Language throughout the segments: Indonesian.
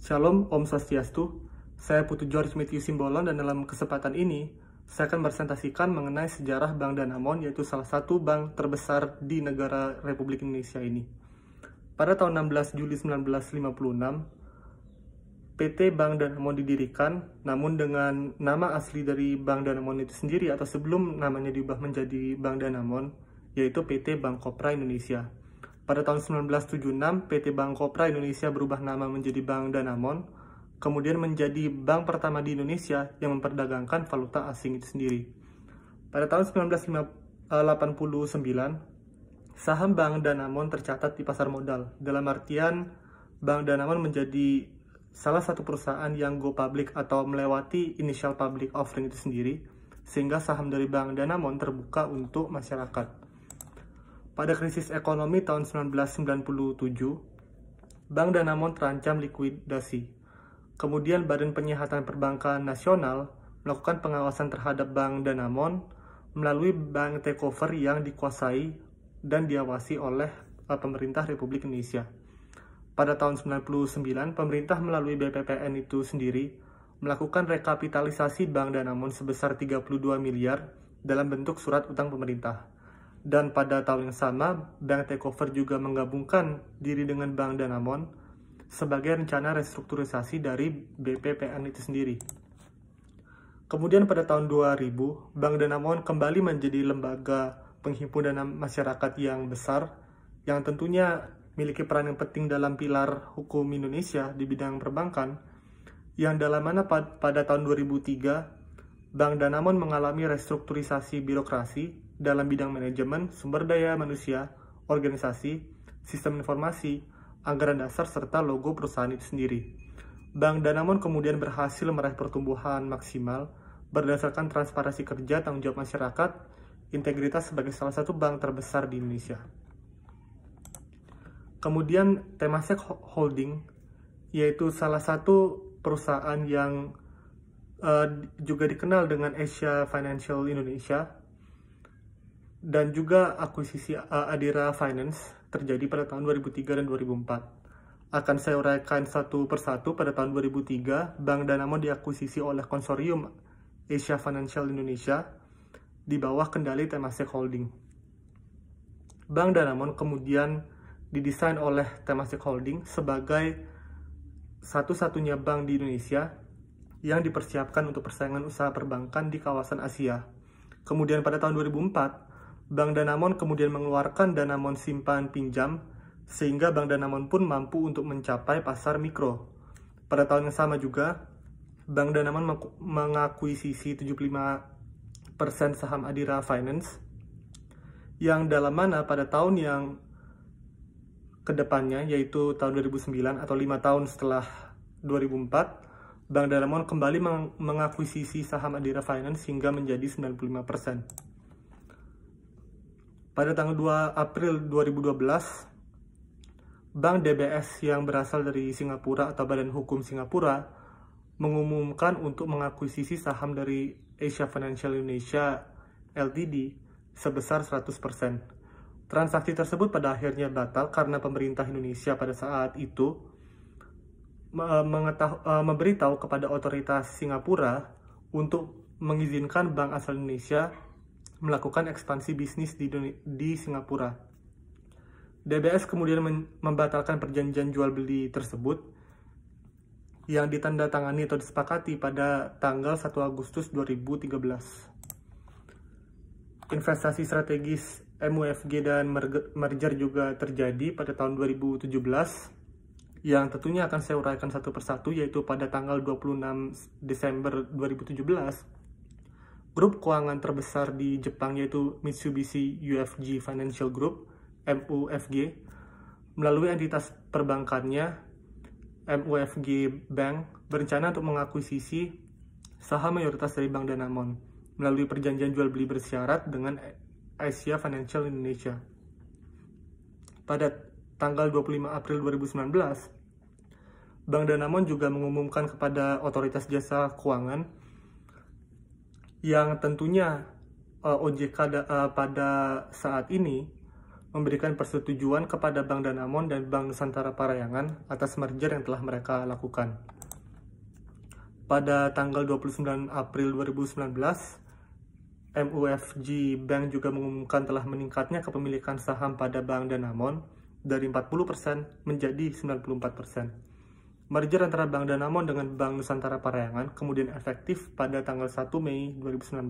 Shalom, Om Swastiastu. Saya Putu George Matthew Simbolon dan dalam kesempatan ini saya akan presentasikan mengenai sejarah Bank Danamon, yaitu salah satu bank terbesar di negara Republik Indonesia ini. Pada tahun 16 Juli 1956, PT Bank Danamon didirikan, namun dengan nama asli dari Bank Danamon itu sendiri atau sebelum namanya diubah menjadi Bank Danamon, yaitu PT Bank Kopra Indonesia. Pada tahun 1976, PT Bank Kopra Indonesia berubah nama menjadi Bank Danamon, kemudian menjadi bank pertama di Indonesia yang memperdagangkan valuta asing itu sendiri. Pada tahun 1989, saham Bank Danamon tercatat di pasar modal. Dalam artian, Bank Danamon menjadi salah satu perusahaan yang go public atau melewati initial public offering itu sendiri, sehingga saham dari Bank Danamon terbuka untuk masyarakat. Pada krisis ekonomi tahun 1997, Bank Danamon terancam likuidasi. Kemudian Badan Penyihatan Perbankan Nasional melakukan pengawasan terhadap Bank Danamon melalui bank takeover yang dikuasai dan diawasi oleh pemerintah Republik Indonesia. Pada tahun 1999, pemerintah melalui BPPN itu sendiri melakukan rekapitalisasi Bank Danamon sebesar 32 miliar dalam bentuk surat utang pemerintah. Dan pada tahun yang sama, bank takeover juga menggabungkan diri dengan Bank Danamon sebagai rencana restrukturisasi dari BPPN itu sendiri. Kemudian pada tahun 2000, Bank Danamon kembali menjadi lembaga penghimpun dana masyarakat yang besar, yang tentunya memiliki peran yang penting dalam pilar hukum Indonesia di bidang perbankan, yang dalam mana pada tahun 2003, Bank Danamon mengalami restrukturisasi birokrasi dalam bidang manajemen, sumber daya manusia, organisasi, sistem informasi, anggaran dasar, serta logo perusahaan itu sendiri. Bank Danamon kemudian berhasil meraih pertumbuhan maksimal berdasarkan transparansi kerja, tanggung jawab masyarakat, integritas sebagai salah satu bank terbesar di Indonesia. Kemudian Temasek Holding, yaitu salah satu perusahaan yang juga dikenal dengan Asia Financial Indonesia, dan juga akuisisi Adira Finance terjadi pada tahun 2003 dan 2004. Akan saya uraikan satu persatu. Pada tahun 2003, Bank Danamon diakuisisi oleh konsorsium Asia Financial Indonesia di bawah kendali Temasek Holding. Bank Danamon kemudian didesain oleh Temasek Holding sebagai satu-satunya bank di Indonesia yang dipersiapkan untuk persaingan usaha perbankan di kawasan Asia. Kemudian pada tahun 2004, Bank Danamon kemudian mengeluarkan Danamon Simpan Pinjam, sehingga Bank Danamon pun mampu untuk mencapai pasar mikro. Pada tahun yang sama juga, Bank Danamon mengakuisisi 75% saham Adira Finance, yang dalam mana pada tahun yang kedepannya, yaitu tahun 2009 atau 5 tahun setelah 2004, Bank Danamon kembali mengakuisisi saham Adira Finance hingga menjadi 95%. Pada tanggal 2 April 2012, Bank DBS yang berasal dari Singapura atau Badan Hukum Singapura mengumumkan untuk mengakuisisi saham dari Asia Financial Indonesia Ltd sebesar 100%. Transaksi tersebut pada akhirnya batal karena pemerintah Indonesia pada saat itu memberitahu kepada otoritas Singapura untuk mengizinkan bank asal Indonesia melakukan ekspansi bisnis di Singapura. DBS kemudian membatalkan perjanjian jual beli tersebut yang ditandatangani atau disepakati pada tanggal 1 Agustus 2013. Investasi strategis MUFG dan merger juga terjadi pada tahun 2017, yang tentunya akan saya uraikan satu persatu, yaitu pada tanggal 26 Desember 2017, grup keuangan terbesar di Jepang yaitu Mitsubishi UFJ Financial Group, MUFG, melalui entitas perbankannya MUFG Bank, berencana untuk mengakuisisi saham mayoritas dari Bank Danamon melalui perjanjian jual beli bersyarat dengan Asia Financial Indonesia. Pada tanggal 25 April 2019, Bank Danamon juga mengumumkan kepada otoritas jasa keuangan yang tentunya OJK pada saat ini memberikan persetujuan kepada Bank Danamon dan Bank Nusantara Parayangan atas merger yang telah mereka lakukan. Pada tanggal 29 April 2019, MUFG Bank juga mengumumkan telah meningkatnya kepemilikan saham pada Bank Danamon dari 40% menjadi 94%. Merger antara Bank Danamon dengan Bank Nusantara Parayangan kemudian efektif pada tanggal 1 Mei 2019.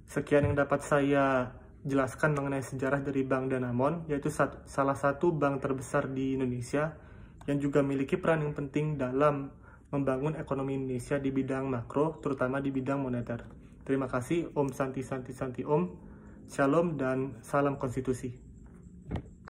Sekian yang dapat saya jelaskan mengenai sejarah dari Bank Danamon, yaitu salah satu bank terbesar di Indonesia yang juga memiliki peran yang penting dalam membangun ekonomi Indonesia di bidang makro, terutama di bidang moneter. Terima kasih, Om Santi Santi Santi Om, Shalom dan salam konstitusi.